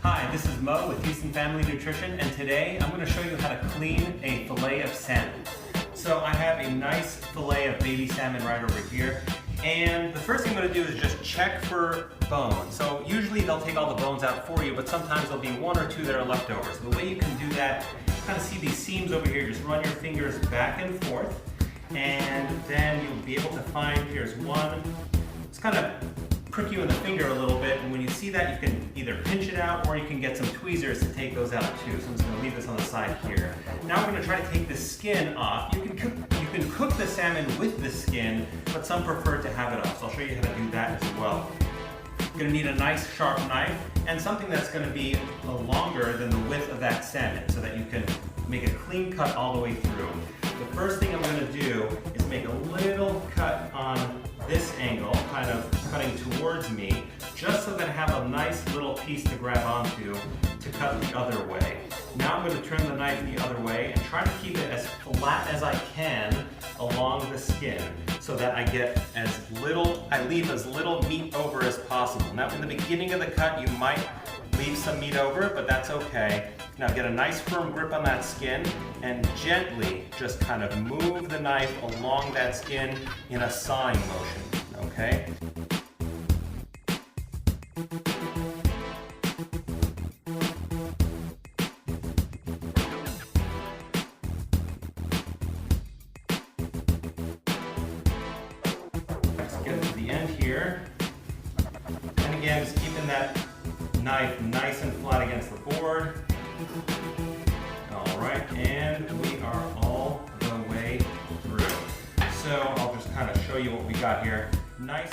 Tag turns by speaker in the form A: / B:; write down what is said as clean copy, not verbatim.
A: Hi, this is Mo with Dietitian Family Nutrition, and today I'm going to show you how to clean a fillet of salmon. So I have a nice fillet of baby salmon right over here, and the first thing I'm going to do is just check for bones. So usually they'll take all the bones out for you, but sometimes there'll be one or two that are left over. So the way you can do that, kind of see these seams over here, just run your fingers back and forth, and then you'll be able to find, here's one. It's kind of prick you in the finger a little bit, and when you see that, you can either pinch it out or you can get some tweezers to take those out too. So I'm just going to leave this on the side here. Now we're going to try to take the skin off. You can cook the salmon with the skin, but some prefer to have it off. So I'll show you how to do that as well. You're going to need a nice sharp knife and something that's going to be longer than the width of that salmon so that you can make a clean cut all the way through. The first thing I'm going to do is make a little cut on this angle, kind of cutting towards me, just so that I have a nice little piece to grab onto to cut the other way. Now I'm going to turn the knife the other way and try to keep it as flat as I can along the skin so that I leave as little meat over as possible. Now in the beginning of the cut you might leave some meat over, but that's okay. Now get a nice firm grip on that skin and gently just kind of move the knife along that skin in a sawing motion, okay? Let's get to the end here. And again, just keeping that knife nice and flat against the board. All right, and we are all the way through. So I'll just kind of show you what we got here. Nice.